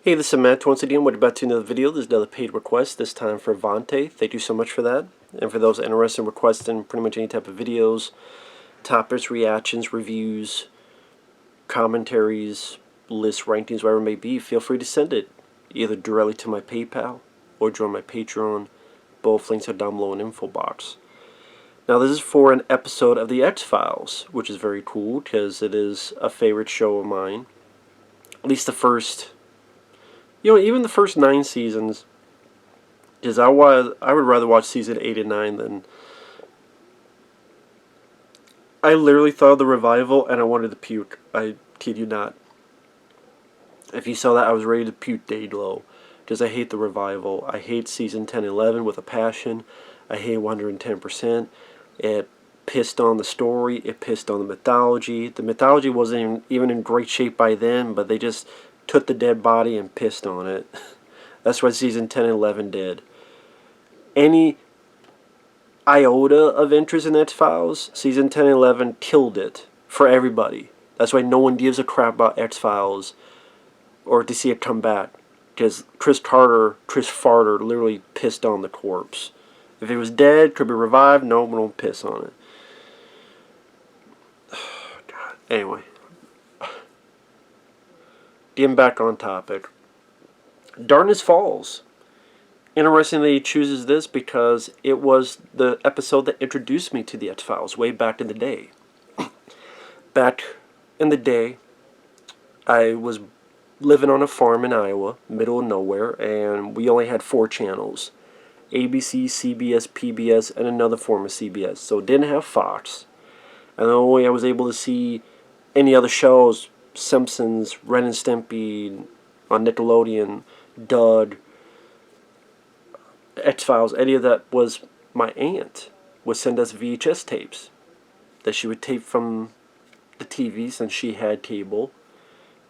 Hey, this is Matt once again. We're about to another video. There's another paid request, this time for Vonte. Thank you so much for that. And for those interested in requesting pretty much any type of videos, topics, reactions, reviews, commentaries, lists, rankings, whatever it may be, feel free to send it either directly to my PayPal or join my Patreon. Both links are down below in the info box. Now this is for an episode of The X-Files, which is very cool because it is a favorite show of mine. At least the first... even the first 9 seasons, because I would rather watch season 8 and 9 than... I literally thought of the revival and I wanted to puke. I kid you not. If you saw that, I was ready to puke day low, because I hate the revival. I hate season 10 and 11 with a passion. I hate 110%. It pissed on the story. It pissed on the mythology. The mythology wasn't even in great shape by then, but they just took the dead body and pissed on it. That's what season 10 and 11 did. Any iota of interest in X-Files, season 10 and 11 killed it for everybody. That's why no one gives a crap about X-Files or to see it come back, because Chris Farter literally pissed on the corpse. If it was dead, could be revived, no one will piss on it. God. Anyway, getting back on topic. Darkness Falls. Interestingly, he chooses this because it was the episode that introduced me to the X-Files way back in the day. Back in the day, I was living on a farm in Iowa, middle of nowhere, and we only had 4 channels. ABC, CBS, PBS, and another form of CBS. So it didn't have Fox. And the only way I was able to see any other shows, Simpsons, Ren and Stimpy on Nickelodeon, Doug, X-Files, any of that, was my aunt would send us VHS tapes that she would tape from the TV since she had cable.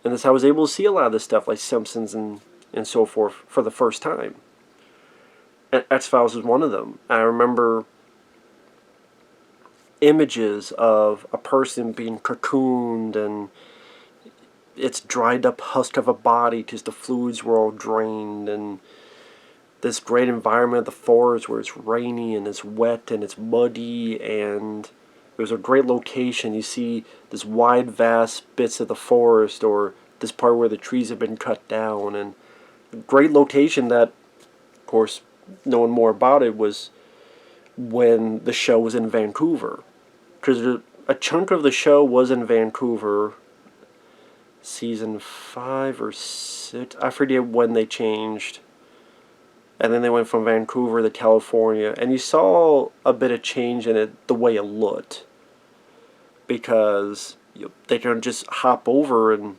And that's how I was able to see a lot of this stuff like Simpsons and so forth for the first time. And X-Files was one of them. I remember images of a person being cocooned and it's dried up husk of a body because the fluids were all drained, and this great environment of the forest where it's rainy and it's wet and it's muddy, and it was a great location. You see this wide vast bits of the forest, or this part where the trees have been cut down, and a great location that, of course, knowing more about it was when the show was in Vancouver, because a chunk of the show was in Vancouver. Season 5 or 6, I forget when they changed, and then they went from Vancouver to California, and you saw a bit of change in it, the way it looked, because they can just hop over, and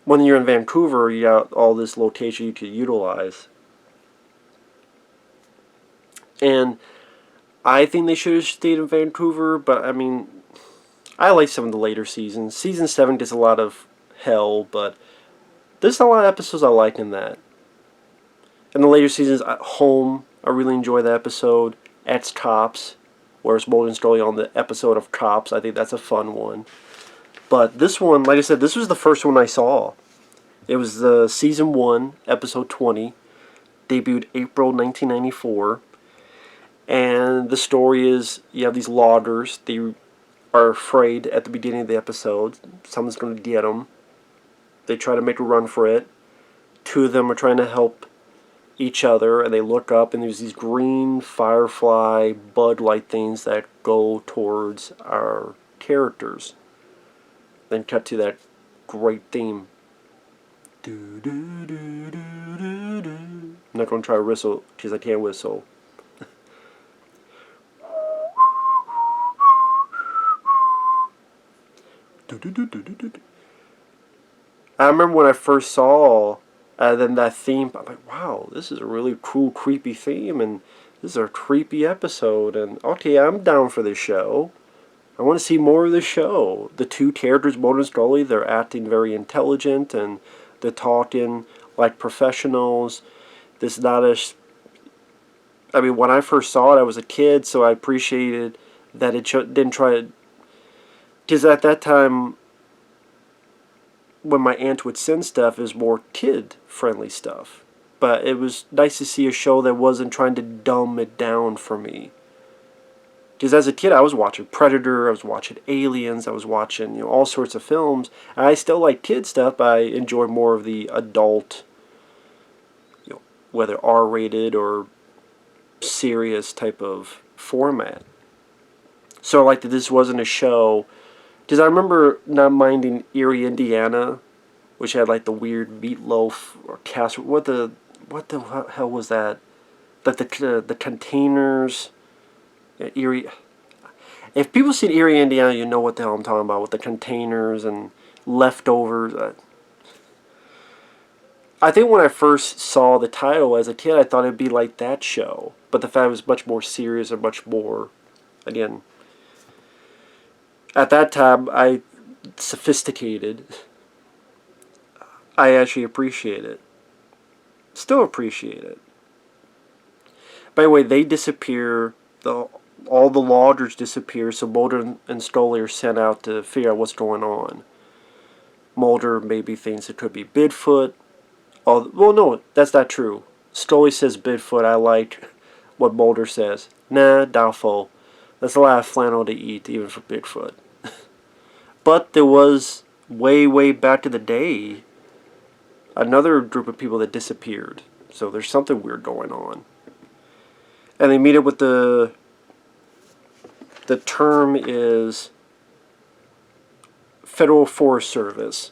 when you're in Vancouver, you got all this location you could utilize. And I think they should have stayed in Vancouver, but I mean, I like some of the later seasons. Season 7 gets a lot of hell, but there's a lot of episodes I like in that. In the later seasons, Home, I really enjoy that episode. Ex-Cops, where it's Mulder and Scully on the episode of Cops. I think that's a fun one. But this one, like I said, this was the first one I saw. It was the Season 1, Episode 20. Debuted April 1994. And the story is, you have these loggers. They are afraid at the beginning of the episode someone's going to get them. They try to make a run for it. 2 of them are trying to help each other, and they look up, and there's these green firefly bud-like things that go towards our characters. Then cut to that great theme. I'm not going to try to whistle because I can't whistle. I remember when I first saw then that theme, I'm like, wow, this is a really cool, creepy theme, and this is a creepy episode, and okay, I'm down for this show. I want to see more of the show. The 2 characters, Mulder and Scully, they're acting very intelligent, and they're talking like professionals. This is not a... I mean, when I first saw it, I was a kid, so I appreciated that it didn't try to... Because at that time, when my aunt would send stuff, is more kid-friendly stuff. But it was nice to see a show that wasn't trying to dumb it down for me. Because as a kid, I was watching Predator, I was watching Aliens, I was watching all sorts of films. And I still like kid stuff, but I enjoy more of the adult, whether R-rated or serious type of format. So I like that this wasn't a show, because I remember not minding Erie, Indiana, which had like the weird meatloaf or casserole. What the hell was that? Like the containers. Erie. If people see Erie, Indiana, you know what the hell I'm talking about with the containers and leftovers. I think when I first saw the title as a kid, I thought it'd be like that show, but the fact it was much more serious and much more, again, at that time, sophisticated. I actually appreciate it. Still appreciate it. By the way, they disappear. All the loggers disappear, so Mulder and Scully are sent out to figure out what's going on. Mulder maybe thinks it could be Bigfoot. Oh, well, no, that's not true. Scully says Bigfoot. I like what Mulder says. Nah, doubtful. That's a lot of flannel to eat, even for Bigfoot. But there was, way, way back to the day, another group of people that disappeared. So there's something weird going on. And they meet up with the term is Federal Forest Service.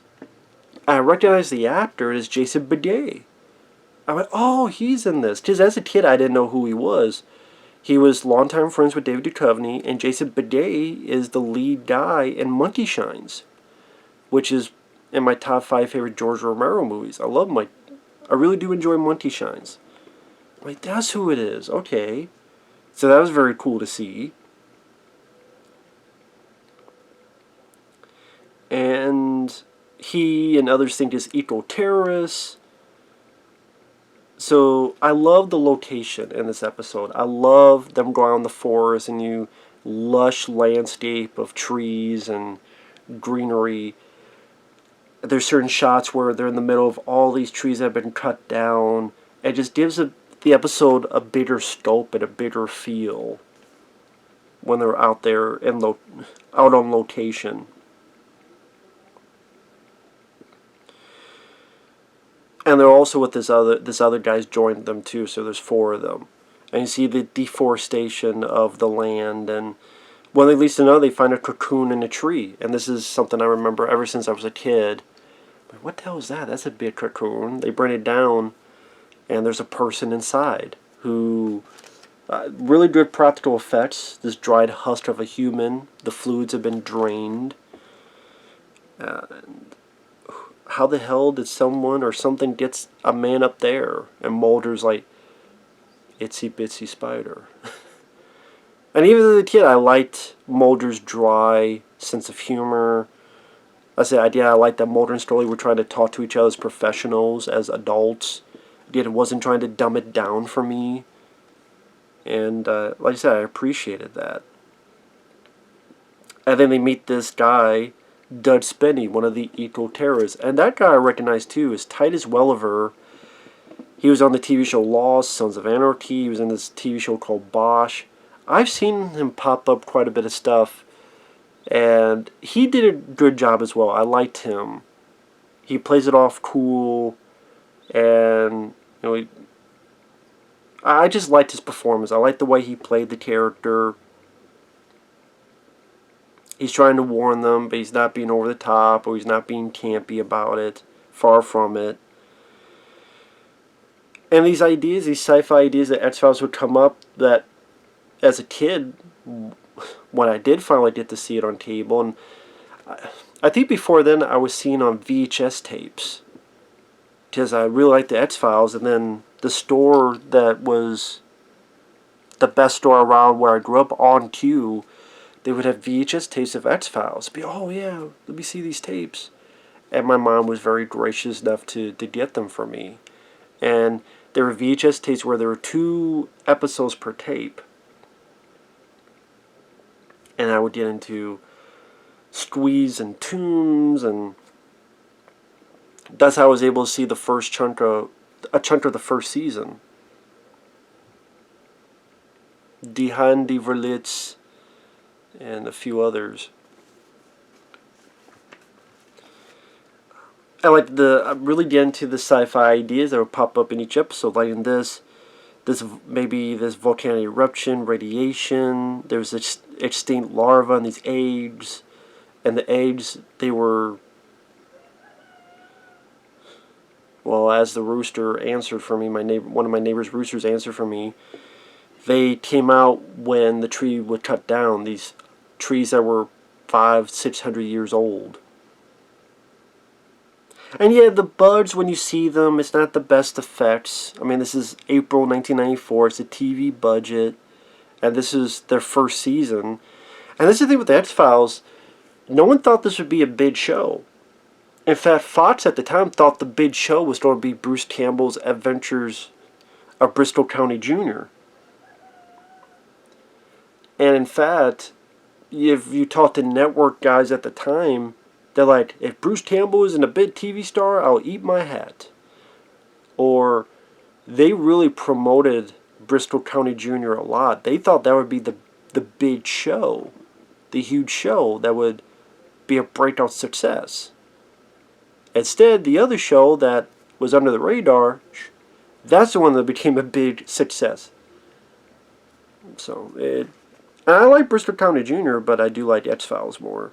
I recognize the actor as Jason Bidet. I went, oh, he's in this. Because as a kid, I didn't know who he was. He was longtime friends with David Duchovny, and Jason Bidet is the lead guy in Monkey Shines, which is in my top 5 favorite George Romero movies. I really do enjoy Monkey Shines. I'm like, that's who it is. Okay. So that was very cool to see. And he and others think is eco-terrorists. So I love the location in this episode. I love them going out in the forest and you lush landscape of trees and greenery. There's certain shots where they're in the middle of all these trees that have been cut down. It just gives the episode a bigger scope and a bigger feel when they're out there out on location. And they're also with this other guy's joined them too, so there's 4 of them. And you see the deforestation of the land, and when they least to know, they find a cocoon in a tree. And this is something I remember ever since I was a kid. Like, what the hell is that? That's a big cocoon. They bring it down, and there's a person inside who... really good practical effects. This dried husk of a human. The fluids have been drained. How the hell did someone or something gets a man up there? And Mulder's like, itsy bitsy spider. And even as a kid, I liked Mulder's dry sense of humor. That's the idea. I liked that Mulder and Scully were trying to talk to each other as professionals, as adults. Again, it wasn't trying to dumb it down for me. And like I said, I appreciated that. And then they meet this guy, Doug Spinney, one of the eco-terrorists. And that guy I recognize too is Titus Welliver. He was on the TV show Lost, Sons of Anarchy. He was in this TV show called Bosch. I've seen him pop up quite a bit of stuff. And he did a good job as well. I liked him. He plays it off cool. And, I just liked his performance. I liked the way he played the character. He's trying to warn them, but he's not being over the top, or he's not being campy about it. Far from it. And these ideas, these sci-fi ideas that X-Files would come up, that as a kid, when I did finally get to see it on cable, and I think before then I was seeing on VHS tapes, because I really liked the X-Files, and then the store that was the best store around where I grew up, On Q, they would have VHS tapes of X-Files. Be, oh yeah, let me see these tapes. And my mom was very gracious enough to get them for me. And there were VHS tapes where there were 2 episodes per tape. And I would get into Squeeze and Tunes and That's how I was able to see the first a chunk of the first season. Die Hand, Die Verlitz, and a few others. I like I really get into the sci-fi ideas that would pop up in each episode. Like in this maybe this volcanic eruption, radiation. There's this extinct larva and these eggs, and the eggs they were, well, as the rooster answered for me, one of my neighbor's roosters answered for me. They came out when the tree was cut down. These trees that were 500-600 years old. And yeah, the bugs, when you see them, it's not the best effects. I mean, this is April 1994. It's a TV budget. And this is their first season. And this is the thing with the X-Files. No one thought this would be a big show. In fact, Fox at the time thought the big show was going to be Bruce Campbell's Adventures of Bristol County Jr. And in fact, if you talk to network guys at the time, they're like, if Bruce Campbell isn't a big TV star, I'll eat my hat. Or they really promoted Bristol County Jr. a lot. They thought that would be the big show, the huge show that would be a breakout success. Instead, the other show that was under the radar, that's the one that became a big success. So, I like Bristol County Jr., but I do like X-Files more.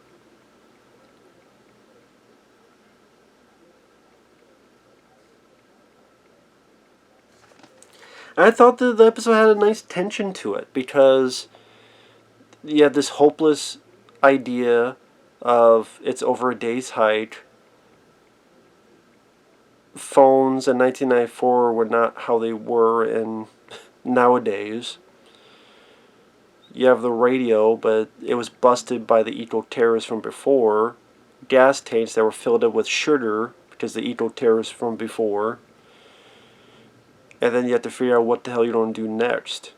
I thought that the episode had a nice tension to it because you had this hopeless idea of it's over a day's hike. Phones in 1994 were not how they were in nowadays. You have the radio, but it was busted by the eco-terrorists from before. Gas tanks that were filled up with sugar because the eco-terrorists from before. And then you have to figure out what the hell you're going to do next.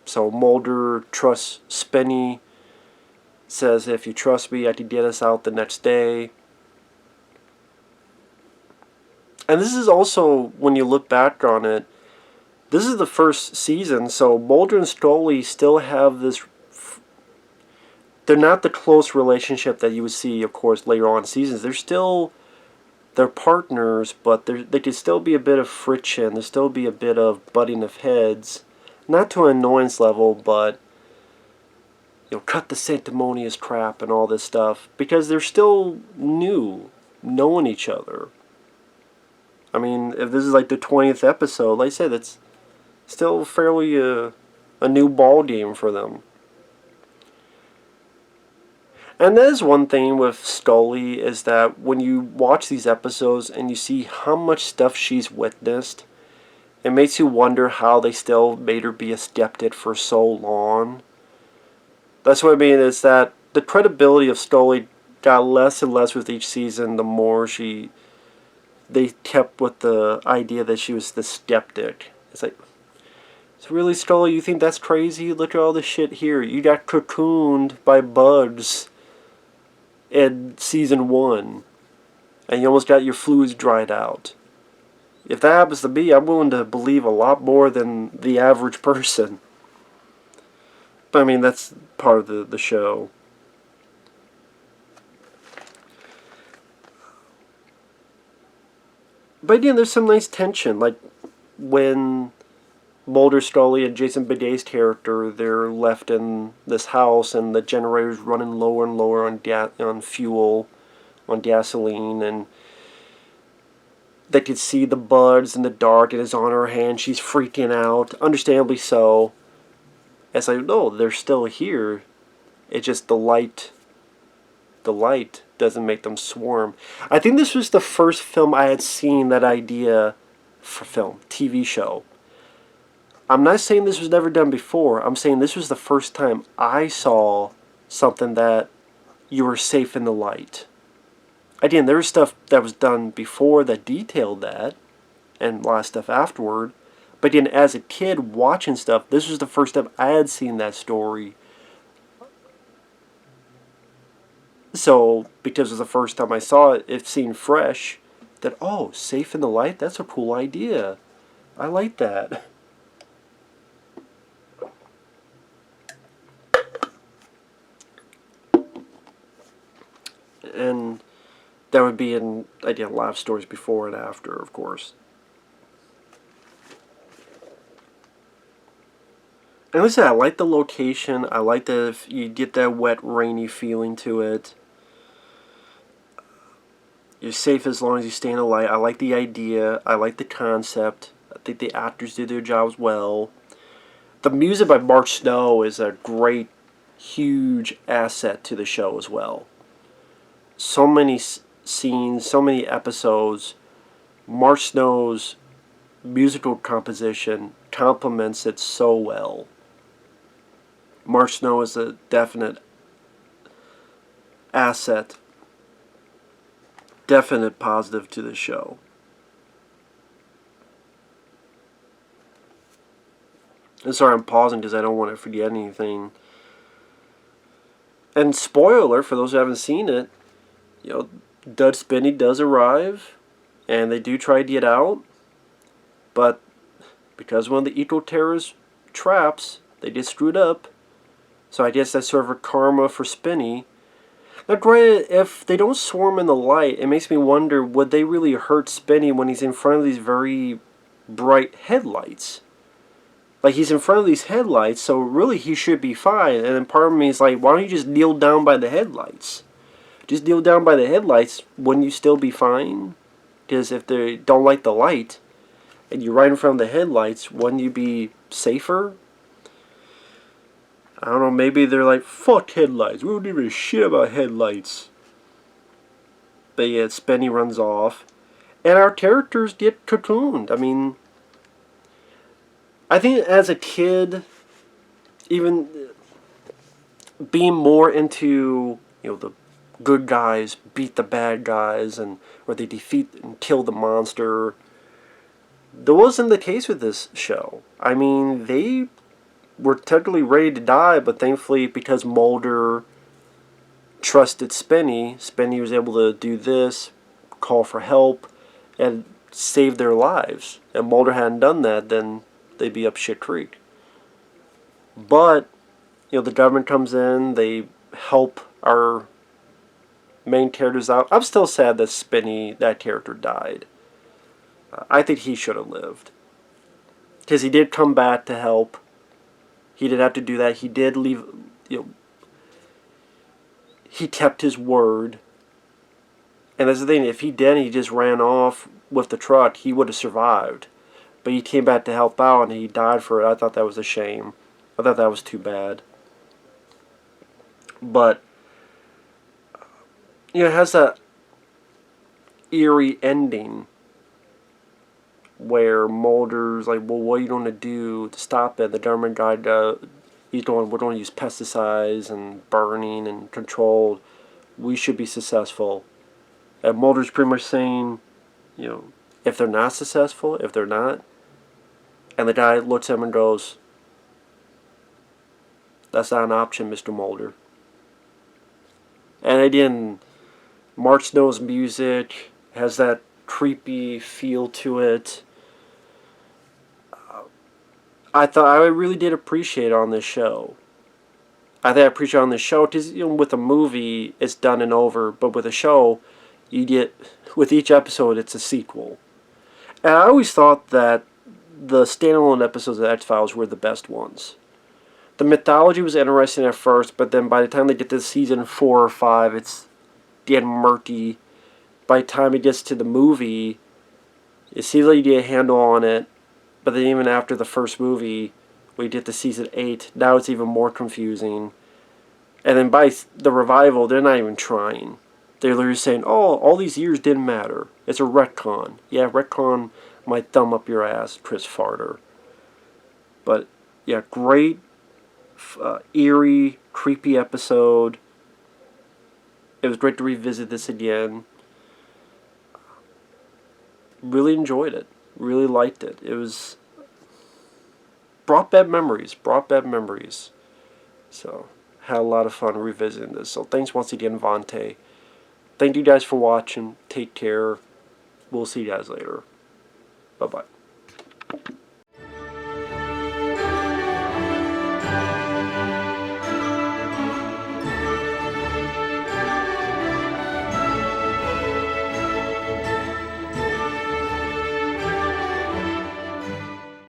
So Mulder trusts Spenny, says, if you trust me, I can get us out the next day. And this is also, when you look back on it, this is the first season, so Mulder and Scully still have this... They're not the close relationship that you would see, of course, later on in seasons. They're partners, but there could still be a bit of friction. There'll still be a bit of butting of heads. Not to an annoyance level, but cut the sanctimonious crap and all this stuff. Because they're still new, knowing each other. I mean, if this is like the 20th episode, like I said, it's still fairly a new ball game for them. And that is one thing with Scully, is that when you watch these episodes and you see how much stuff she's witnessed, it makes you wonder how they still made her be a skeptic for so long. That's what I mean, is that the credibility of Scully got less and less with each season, the more they kept with the idea that she was the skeptic. It's like, so really, Scully, you think that's crazy? Look at all this shit here. You got cocooned by bugs in season 1, and you almost got your fluids dried out. If that happens to me, I'm willing to believe a lot more than the average person. But I mean, that's part of the show. But again, there's some nice tension, like when Mulder, Scully, and Jason Badet's character, they're left in this house and the generator's running lower and lower on fuel, on gasoline, and they could see the bugs in the dark, and it's on her hand. She's freaking out, understandably so. It's like, no, they're still here. It's just the light doesn't make them swarm. I think this was the first film I had seen that idea for film, TV show. I'm not saying this was never done before. I'm saying this was the first time I saw something that you were safe in the light. Again, there was stuff that was done before that detailed that, and a lot of stuff afterward. But again, as a kid watching stuff, this was the first time I had seen that story. So, because it was the first time I saw it, it seemed fresh. that, oh, safe in the light? That's a cool idea. I like that. And that would be in, again, a lot of stories before and after, of course. And listen, I like the location. I like that you get that wet, rainy feeling to it. You're safe as long as you stay in the light. I like the idea. I like the concept. I think the actors did their jobs well. The music by Mark Snow is a great, huge asset to the show as well. So many scenes, so many episodes. Mark Snow's musical composition complements it so well. Mark Snow is a definite asset, definite positive to the show. And sorry, I'm pausing because I don't want to forget anything. And spoiler for those who haven't seen it, Dud Spinney does arrive, and they do try to get out, but because one of the eco-terrorist traps, they just screwed up. So I guess that's sort of a karma for Spinney. Now, granted, if they don't swarm in the light, it makes me wonder, would they really hurt Spinney when he's in front of these very bright headlights? Like, he's in front of these headlights, so really he should be fine. And then part of me is like, why don't you just kneel down by the headlights? Just kneel down by the headlights, wouldn't you still be fine? Because if they don't like the light, and you're right in front of the headlights, wouldn't you be safer? I don't know, maybe they're like, fuck headlights, we don't give a shit about headlights. But yeah, Spinney runs off. And our characters get cocooned. I mean, I think as a kid, even being more into, the good guys beat the bad guys, or they defeat and kill the monster, that wasn't the case with this show. I mean, they were technically ready to die, but thankfully, because Mulder trusted Spinney was able to do this, call for help, and save their lives. And Mulder hadn't done that, then they'd be up shit creek. But, the government comes in, they help our main characters out. I'm still sad that Spinney, that character, died. I think he should have lived. Because he did come back to help. He didn't have to do that. He did leave, he kept his word. And that's the thing, if he didn't, he just ran off with the truck, he would have survived. But he came back to help out, and he died for it. I thought that was a shame. I thought that was too bad. But, it has that eerie ending where Mulder's like, well, what are you going to do to stop it? The government guy, we're going to use pesticides and burning and control. We should be successful. And Mulder's pretty much saying, if they're not successful, if they're not, and the guy looks at him and goes, that's not an option, Mr. Mulder. And again, Mark Snow's music has that creepy feel to it. I really did appreciate it on this show. I think I appreciate it on this show because with a movie it's done and over, but with a show, you get, with each episode it's a sequel. And I always thought that the standalone episodes of X-Files were the best ones. The mythology was interesting at first, but then by the time they get to season 4 or 5, it's getting murky. By the time it gets to the movie, it seems like you get a handle on it, but then even after the first movie, we get to season 8, now it's even more confusing. And then by the revival, they're not even trying. They're literally saying, oh, all these years didn't matter. It's a retcon. Yeah, retcon my thumb up your ass, Chris Farter. But, yeah, great, eerie, creepy episode. It was great to revisit this again. Really enjoyed it. Really liked it. It was... brought back memories. So, had a lot of fun revisiting this. So, thanks once again, Vonte. Thank you guys for watching. Take care. we'll see you guys later. Bye-bye.